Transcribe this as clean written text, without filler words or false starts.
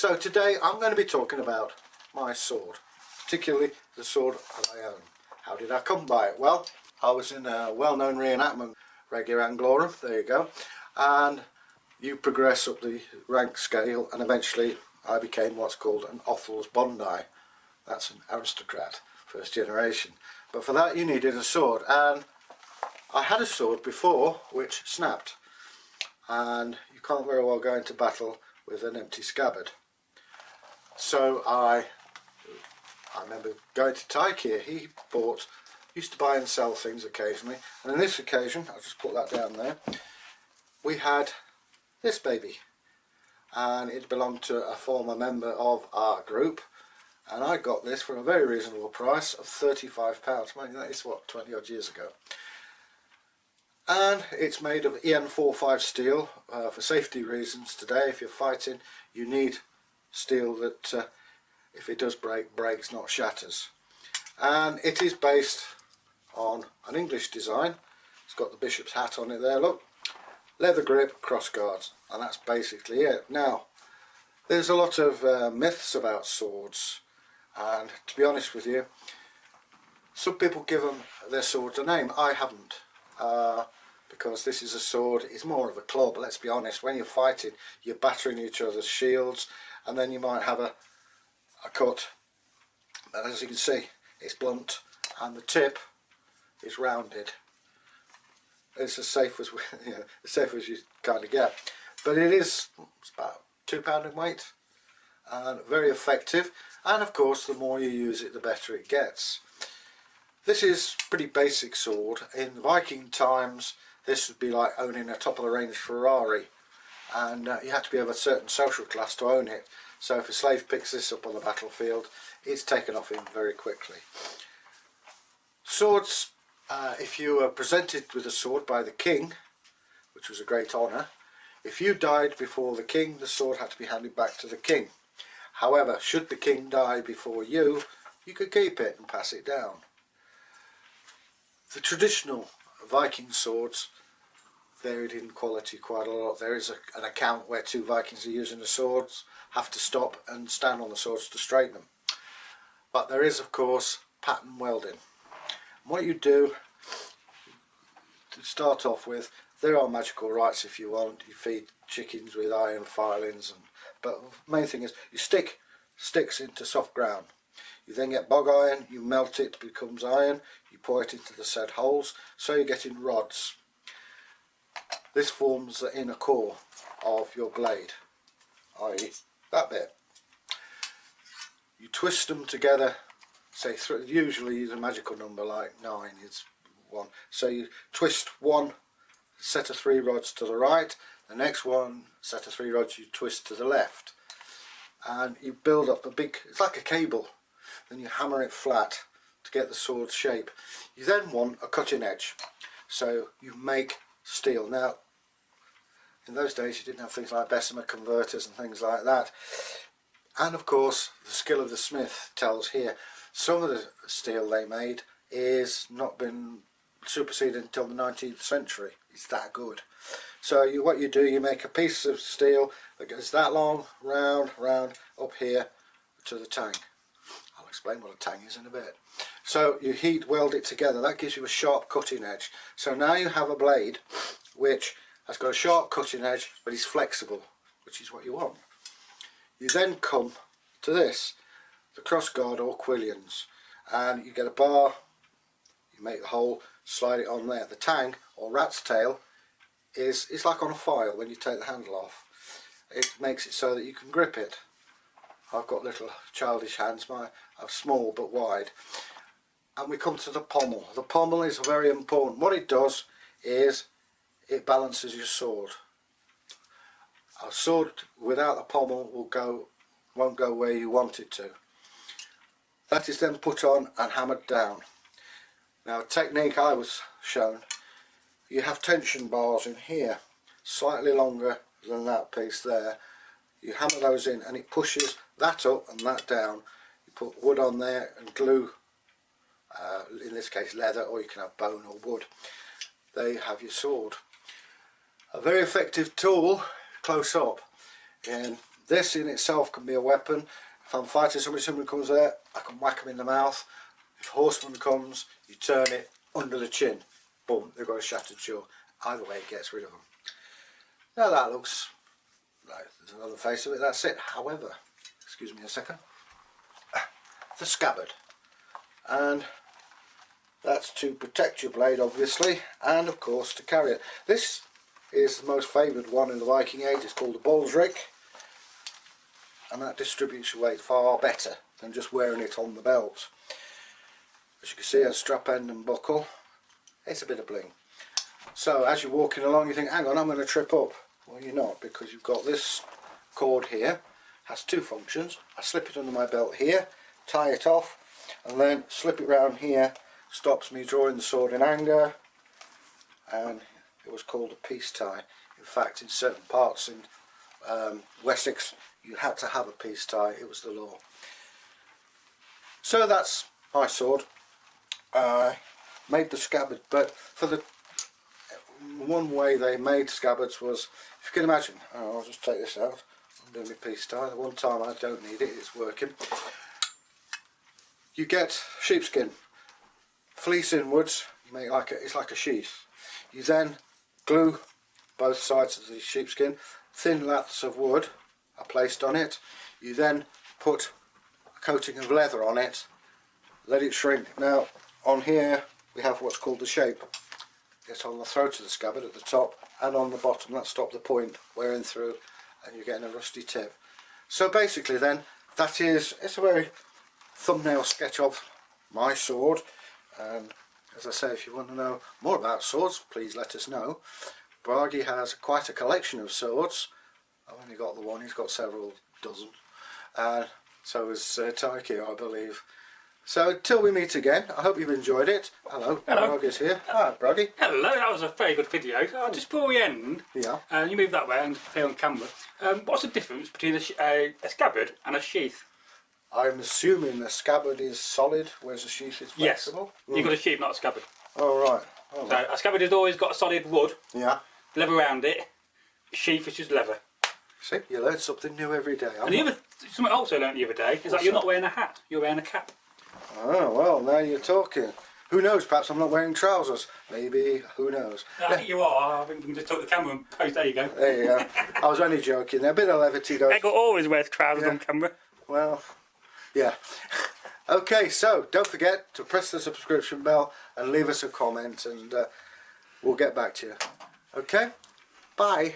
So today I'm going to be talking about my sword, particularly the sword that I own. How did I come by it? Well, I was in a well-known reenactment, regular Anglo-Saxons, there you go, and you progress up the rank scale, and eventually I became what's called an Othel's Bondi. That's an aristocrat, first generation. But for that you needed a sword, and I had a sword before which snapped, and you can't very well go into battle with an empty scabbard. So I remember going to Tyke here. He used to buy and sell things occasionally, and on this occasion, I'll just put that down there, we had this baby, and it belonged to a former member of our group, and I got this for a very reasonable price of £35. Mind you, that is what, 20 odd years ago. And it's made of EN45 steel for safety reasons. Today, if you're fighting, you need steel that if it does break, breaks, not shatters. And it is based on an English design. It's got the bishop's hat on it there, look, leather grip, cross guards, and that's basically it. Now, there's a lot of myths about swords, and to be honest with you, some people give their swords a name. I haven't, because this is a sword, it's more of a club. Let's be honest, when you're fighting, you're battering each other's shields, and then you might have a cut, but as you can see, it's blunt, and the tip is rounded. It's as safe as as safe as you kind of get, but it's about £2 in weight, and very effective. And of course, the more you use it, the better it gets. This is a pretty basic sword. In Viking times, this would be like owning a top of the range Ferrari, and you had to be of a certain social class to own it. So if a slave picks this up on the battlefield, it's taken off him very quickly. Swords, if you were presented with a sword by the king, which was a great honour, if you died before the king, the sword had to be handed back to the king. However, should the king die before you could keep it and pass it down. The traditional Viking swords varied in quality quite a lot. There is an account where two Vikings are using the swords, have to stop and stand on the swords to straighten them. But there is, of course, pattern welding. And what you do to start off with, there are magical rites if you want. You feed chickens with iron filings, but the main thing is you stick sticks into soft ground. You then get bog iron, you melt it, it becomes iron, you pour it into the said holes, so you're getting rods. This forms the inner core of your blade, i.e. that bit. You twist them together, say usually use a magical number like 9 is 1. So you twist one set of 3 rods to the right, the next one set of 3 rods you twist to the left, and you build up a big, it's like a cable, then you hammer it flat to get the sword shape. You then want a cutting edge, so you make steel. Now in those days you didn't have things like Bessemer converters and things like that, and of course the skill of the smith tells here. Some of the steel they made is not been superseded until the 19th century. It's that good. So what you do, you make a piece of steel that goes that long, round, up here to the tang. I'll explain what a tang is in a bit. So you heat weld it together, that gives you a sharp cutting edge. So now you have a blade which has got a sharp cutting edge, but is flexible, which is what you want. You then come to this, the crossguard or quillions, and you get a bar, you make the hole, slide it on there. The tang or rat's tail is like on a file when you take the handle off. It makes it so that you can grip it. I've got little childish hands, mine are small but wide. And we come to the pommel. The pommel is very important. What it does is it balances your sword. A sword without the pommel won't go where you want it to. That is then put on and hammered down. Now, a technique I was shown, you have tension bars in here, slightly longer than that piece there. You hammer those in and it pushes that up and that down. You put wood on there and glue, in this case leather, or you can have bone or wood. There you have your sword. A very effective tool close up. And This in itself can be a weapon. If I'm fighting somebody comes there, I can whack them in the mouth. If a horseman comes, you turn it under the chin. Boom, they've got a shattered jaw. Either way, it gets rid of them. Now that looks like there's another face of it, that's it. However, excuse me a second, the scabbard. And that's to protect your blade, obviously, and of course to carry it. This is the most favoured one in the Viking Age. It's called the baldric, and that distributes your weight far better than just wearing it on the belt. As you can see, a strap end and buckle. It's a bit of bling. So as you're walking along, you think, hang on, I'm going to trip up. Well, you're not, because you've got this cord here. Has two functions. I slip it under my belt here, tie it off, and then slip it round here. Stops me drawing the sword in anger, and it was called a peace tie. In fact, in certain parts in Wessex, you had to have a peace tie. It was the law. So that's my sword. Made the scabbard, but for the one way they made scabbards was, if you can imagine, I'll just take this out. I'm doing my peace tie. The one time I don't need it, it's working. You get sheepskin. Fleece inwards, you make it's like a sheath. You then glue both sides of the sheepskin. Thin laths of wood are placed on it. You then put a coating of leather on it, let it shrink. Now on here we have what's called the shape. It's on the throat of the scabbard at the top and on the bottom. That stops the point wearing through and you're getting a rusty tip. So basically then, it's a very thumbnail sketch of my sword. And as I say, if you want to know more about swords, please let us know. Bragi has quite a collection of swords. I've only got the one, he's got several dozen. So has Taiki, I believe. So until we meet again, I hope you've enjoyed it. Hello, Bragi's here. Hi, Bragi. Hello, that was a very good video. Just before we end, you move that way and play on camera. What's the difference between a scabbard and a sheath? I'm assuming the scabbard is solid, whereas the sheath is flexible. Yes, you've got a sheath, not a scabbard. Oh right. So a scabbard has always got a solid wood. Yeah. Leather around it. A sheath is just leather. See, you learn something new every day. Something I also learned the other day is that you're not wearing a hat, you're wearing a cap. Oh well, now you're talking. Who knows? Perhaps I'm not wearing trousers. Maybe. Who knows? I think you are. I think you can just talk to the camera and post. There you go. There you go. I was only joking. A bit of levity though. Egil always wears trousers on camera. Well. Yeah. Okay, so don't forget to press the subscription bell and leave us a comment and we'll get back to you. Okay? Bye.